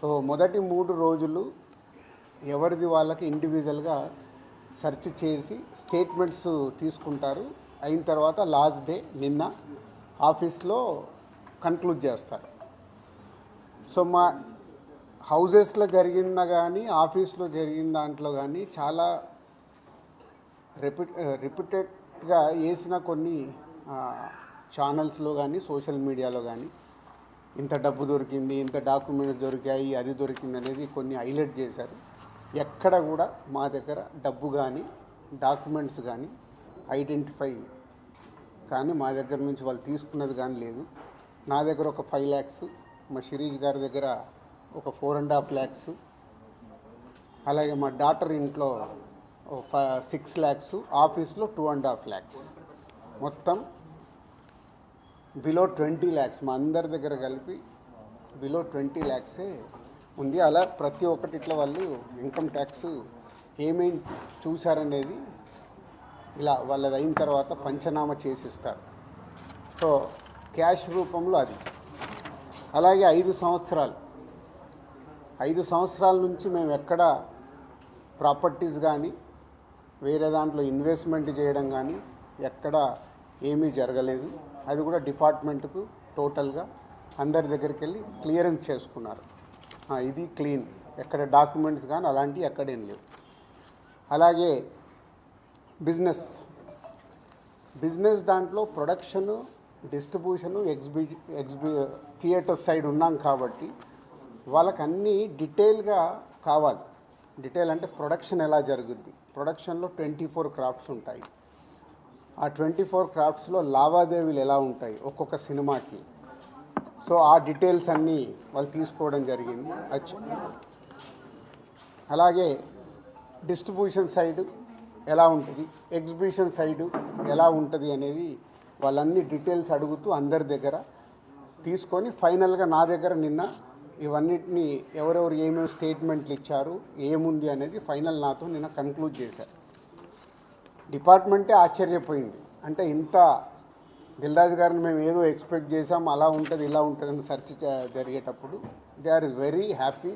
So మొదటి 3 రోజులు ఎవరిది వాళ్ళకి ఇండివిజువల్గా సెర్చ్ చేసి స్టేట్మెంట్స్ తీసుకుంటారు. అయిన తర్వాత లాస్ట్ డే నిన్న ఆఫీస్లో కన్క్లూడ్ చేస్తారు. సో మా హౌజెస్లో జరిగిందా కానీ ఆఫీస్లో జరిగిన దాంట్లో కానీ చాలా రిపీటెడ్గా వేసిన కొన్ని ఛానల్స్లో కానీ సోషల్ మీడియాలో కానీ ఇంత డబ్బు దొరికింది, ఇంత డాక్యుమెంట్స్ దొరికాయి, అది దొరికింది అనేది కొన్ని హైలైట్ చేశారు. ఎక్కడ కూడా మా దగ్గర డబ్బు కానీ డాక్యుమెంట్స్ కానీ ఐడెంటిఫై కానీ మా దగ్గర నుంచి వాళ్ళు తీసుకున్నది కానీ లేదు. నా దగ్గర ఒక 5 lakhs, మా శిరీష్ గారి దగ్గర ఒక 4.5 lakhs, అలాగే మా డాటర్ ఇంట్లో 6 lakhs, ఆఫీస్లో 2.5 lakhs, మొత్తం బిలో 20 lakhs. మా అందరి దగ్గర కలిపి బిలో 20 lakhs ఉంది. అలా ప్రతి ఒక్కటిట్లో వాళ్ళు ఇన్కమ్ ట్యాక్స్ ఏమేమి చూశారనేది ఇలా వాళ్ళది అయిన తర్వాత పంచనామా చేసిస్తారు. సో క్యాష్ రూపంలో అది. అలాగే 5 సంవత్సరాల నుంచి మేము ఎక్కడ ప్రాపర్టీస్ కానీ వేరే దాంట్లో ఇన్వెస్ట్మెంట్ చేయడం కానీ ఎక్కడ ఏమీ జరగలేదు. అది కూడా డిపార్ట్మెంట్కు టోటల్గా అందరి దగ్గరికి వెళ్ళి క్లియరెన్స్ చేసుకున్నారు. ఇది క్లీన్, ఎక్కడ డాక్యుమెంట్స్ కానీ అలాంటివి ఎక్కడేం లేవు. అలాగే బిజినెస్ దాంట్లో ప్రొడక్షను, డిస్ట్రిబ్యూషను, థియేటర్ సైడ్ ఉన్నాం కాబట్టి వాళ్ళకి అన్నీ డీటెయిల్గా కావాలి. డీటెయిల్ అంటే ప్రొడక్షన్ ఎలా జరుగుద్ది, ప్రొడక్షన్లో 24 క్రాఫ్ట్స్ ఉంటాయి. ఆ 24 క్రాఫ్ట్స్లో లావాదేవీలు ఎలా ఉంటాయి ఒక్కొక్క సినిమాకి. సో ఆ డీటెయిల్స్ అన్నీ వాళ్ళు తీసుకోవడం జరిగింది. అలాగే డిస్ట్రిబ్యూషన్ సైడ్ ఎలా ఉంటుంది, ఎగ్జిబిషన్ సైడ్ ఎలా ఉంటుంది అనేది వాళ్ళన్ని డీటెయిల్స్ అడుగుతూ అందరి దగ్గర తీసుకొని ఫైనల్గా నా దగ్గర నిన్న ఇవన్నిటిని ఎవరెవరు ఏమేమి స్టేట్మెంట్లు ఇచ్చారు, ఏముంది అనేది ఫైనల్ నాతో నిన్న కన్క్లూడ్ చేశారు. డిపార్ట్మెంటే ఆశ్చర్యపోయింది. అంటే ఇంత దిల్రాజు గారిని మేము ఏదో ఎక్స్పెక్ట్ చేసాం, అలా ఉంటుంది ఇలా ఉంటుంది అని సెర్చ్ జరిగేటప్పుడు దే ఆర్ వెరీ హ్యాపీ.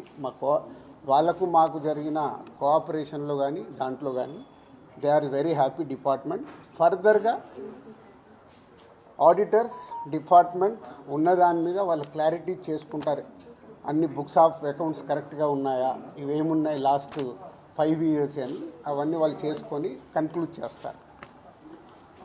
వాళ్ళకు మాకు జరిగిన కోఆపరేషన్లో కానీ దాంట్లో కానీ they are very happy department. ఫర్దర్గా ఆడిటర్స్ డిపార్ట్మెంట్ ఉన్నదాని మీద వాళ్ళు క్లారిటీ చేసుకుంటారు. అన్ని బుక్స్ ఆఫ్ అకౌంట్స్ కరెక్ట్గా ఉన్నాయా, ఇవేమున్నాయి లాస్ట్ 5 years అని అవన్నీ వాళ్ళు చేసుకొని కన్క్లూడ్ చేస్తారు.